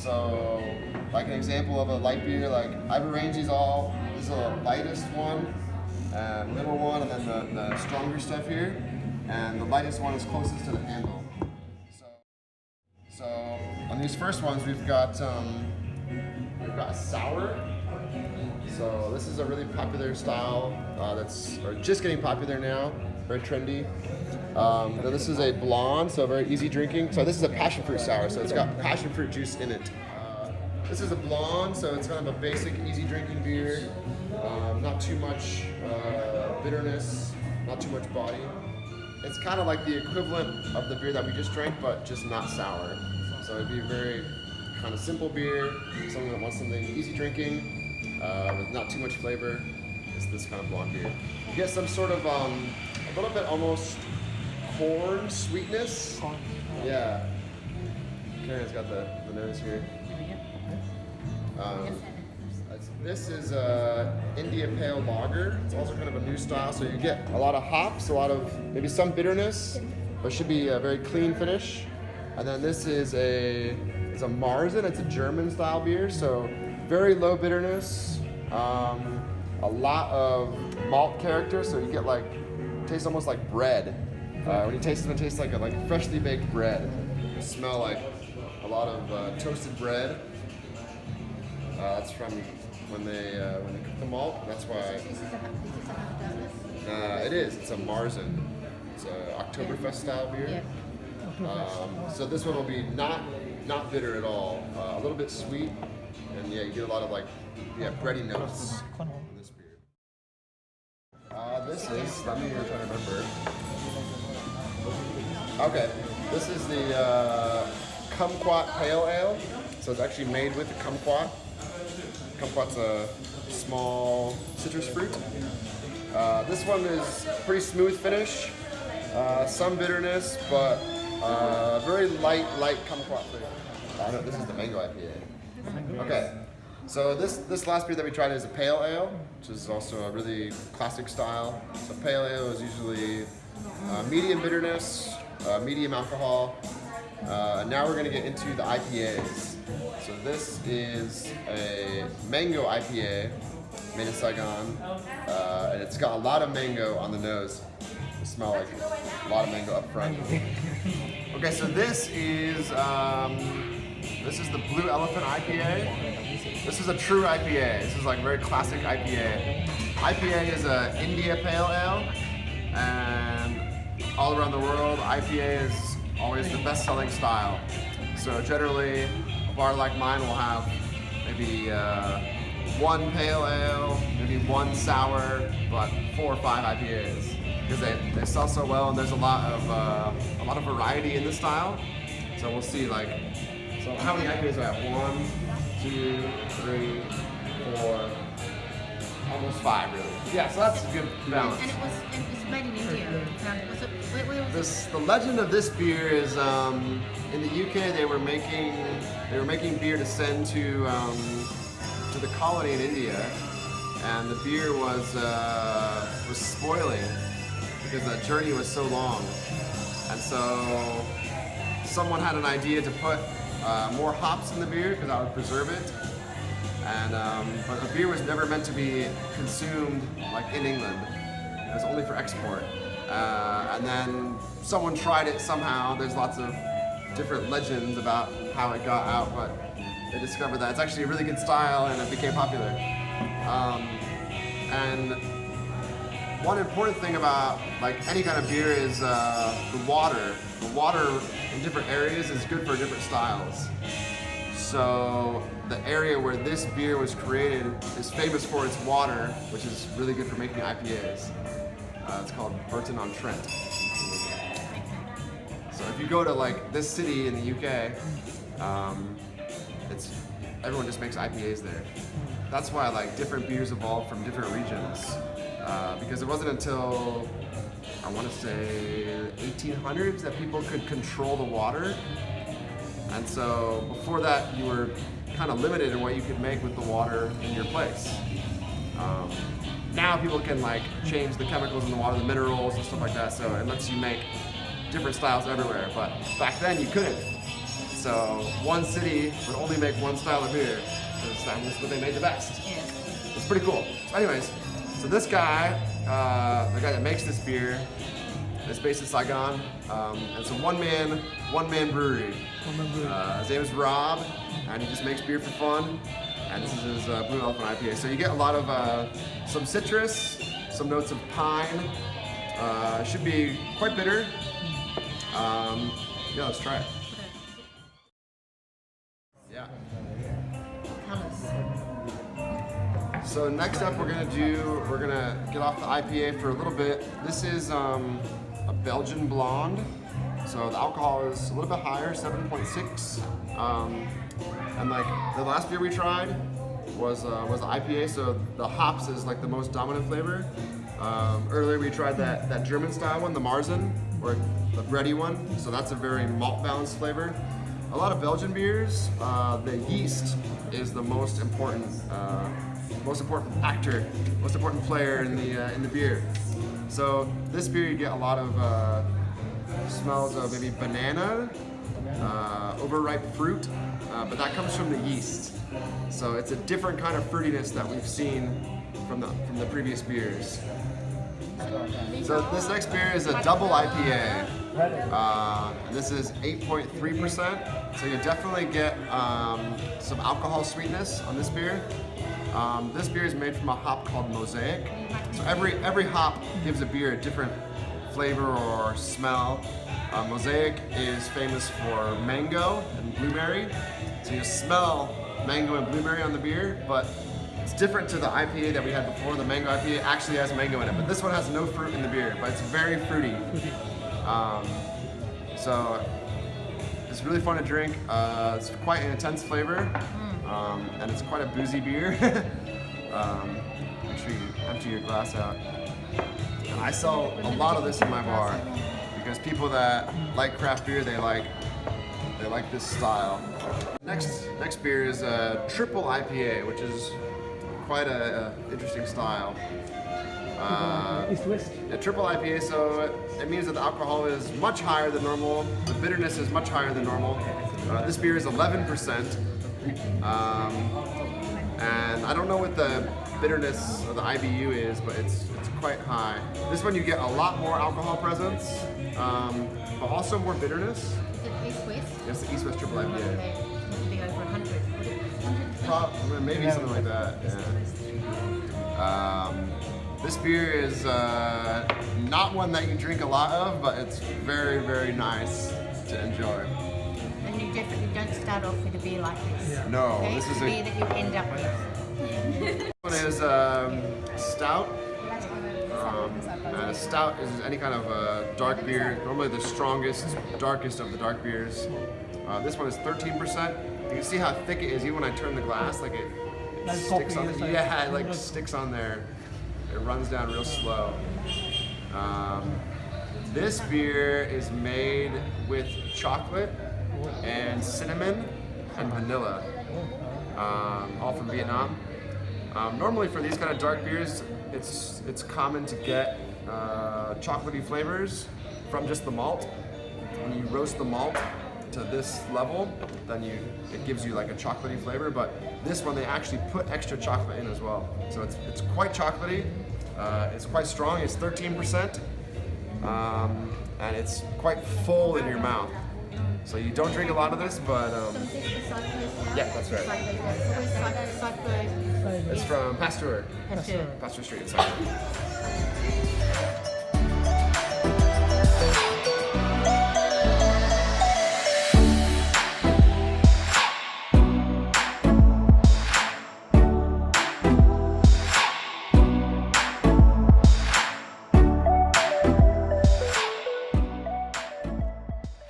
So, like an example of a light beer, like I've arranged these all. This is the lightest one, middle one, and then the stronger stuff here. And the lightest one is closest to the handle. So on these first ones, we've got a sour. So this is a really popular style that's just getting popular now, very trendy. Then this is a blonde, so very easy drinking. So this is a passion fruit sour, so it's got passion fruit juice in it. This is a blonde, so it's kind of a basic, easy drinking beer. Not too much bitterness, not too much body. It's kind of like the equivalent of the beer that we just drank, but just not sour. So it'd be a very kind of simple beer, someone that wants something easy drinking, with not too much flavor. It's this kind of blonde beer. You get some sort of a little bit almost corn sweetness. Yeah. Karen's got the nose here. This is India Pale Lager. It's also kind of a new style, so you get a lot of hops, a lot of maybe some bitterness, but should be a very clean finish. And then this is it's a Marzen. It's a German style beer, so very low bitterness, a lot of malt character, so you get like, tastes almost like bread. When you taste it, it tastes like freshly baked bread. You smell like a lot of toasted bread. That's from when they cook the malt. That's why. It is. It's a Marzen. It's an Oktoberfest style beer. So this one will be not bitter at all. A little bit sweet, and yeah, you get a lot of bready notes in this beer. This is. Let me try to remember. Okay, this is the kumquat pale ale. So it's actually made with the kumquat. Kumquat's a small citrus fruit. This one is pretty smooth finish, some bitterness, but very light kumquat flavor. No, this is the mango IPA. Okay, so this last beer that we tried is a pale ale, which is also a really classic style. So pale ale is usually medium bitterness, medium alcohol. And now we're going to get into the IPAs. So this is a mango IPA made in Saigon, and it's got a lot of mango on the nose. You smell like a lot of mango up front. Okay, so this is the Blue Elephant IPA. This is a true IPA. This is like very classic IPA. IPA is a India Pale Ale, and all around the world, IPA is always the best-selling style. So generally, a bar like mine will have maybe one pale ale, maybe one sour, but 4 or 5 IPAs because they sell so well, and there's a lot of variety in the style. So we'll see so how many IPAs do I have? 1, 2, 3, 4, almost 5 really. Yeah, so that's a good balance. And it was made in India. Where was it? The legend of this beer is in the UK they were making beer to send to the colony in India, and the beer was spoiling because the journey was so long, and so someone had an idea to put more hops in the beer because that would preserve it. And but the beer was never meant to be consumed like in England. It was only for export. And then someone tried it somehow. There's lots of different legends about how it got out, but they discovered that it's actually a really good style, and it became popular. And one important thing about any kind of beer is the water. The water in different areas is good for different styles. So the area where this beer was created is famous for its water, which is really good for making IPAs. It's called Burton-on-Trent. So if you go to this city in the UK, everyone just makes IPAs there. That's why different beers evolved from different regions, because it wasn't until I want to say 1800s that people could control the water. And so before that, you were kind of limited in what you could make with the water in your place. Now people can change the chemicals in the water, the minerals and stuff like that, so it lets you make different styles everywhere. But back then you couldn't. So So one city would only make one style of beer because that was what they made the best. Yeah. It's pretty cool. So anyways, so this guy, the guy that makes this beer, is based in Saigon. It's a one-man brewery. His name is Rob, and he just makes beer for fun. And this is his Blue Elephant IPA. So you get a lot of some citrus, some notes of pine. Should be quite bitter. Yeah, let's try it. Yeah. Colors. So next up we're gonna get off the IPA for a little bit. This is a Belgian blonde. So the alcohol is a little bit higher, 7.6. And like the last beer we tried was the IPA, so the hops is like the most dominant flavor. Earlier we tried that German style one, the Marzen, or the bready one. So that's a very malt balanced flavor. A lot of Belgian beers, the yeast is the most important actor, most important player in the beer. So this beer you get a lot of smells of maybe banana, overripe fruit, but that comes from the yeast. So it's a different kind of fruitiness that we've seen from the previous beers. So this next beer is a double IPA. This is 8.3%. So you definitely get some alcohol sweetness on this beer. This beer is made from a hop called Mosaic. So every hop gives a beer a different flavor or smell. Mosaic is famous for mango and blueberry. So you smell mango and blueberry on the beer, but it's different to the IPA that we had before. The mango IPA actually has mango in it, but this one has no fruit in the beer, but it's very fruity. So it's really fun to drink. It's quite an intense flavor, and it's quite a boozy beer. Make sure you empty your glass out. And I sell a lot of this in my bar because people that like craft beer, they like this style. Next beer is a triple IPA, which is quite a interesting style. A triple IPA, so it means that the alcohol is much higher than normal. The bitterness is much higher than normal. This beer is 11%. And I don't know what the bitterness of the IBU is, but it's quite high. This one you get a lot more alcohol presence, but also more bitterness. Is it East-West? Yes, the East-West triple IPA. Okay. Must be over 100. Maybe something like that. Yeah. This beer is not one that you drink a lot of, but it's very, very nice to enjoy. And you definitely don't start off with a beer like this. No, okay? this is a beer that you end up with. This one is stout. Stout is any kind of dark beer, normally the strongest, darkest of the dark beers. This one is 13%. You can see how thick it is even when I turn the glass, like it sticks on there. Yeah, it like sticks on there. It runs down real slow. This beer is made with chocolate and cinnamon and vanilla, all from Vietnam. Normally for these kind of dark beers, it's common to get chocolatey flavors from just the malt. When you roast the malt to this level, then it gives you like a chocolatey flavor. But this one they actually put extra chocolate in as well, so it's quite chocolatey. It's quite strong. It's 13%, and it's quite full in your mouth. So you don't drink a lot of this, but yeah, that's right. It's from Pasteur Street. Sorry.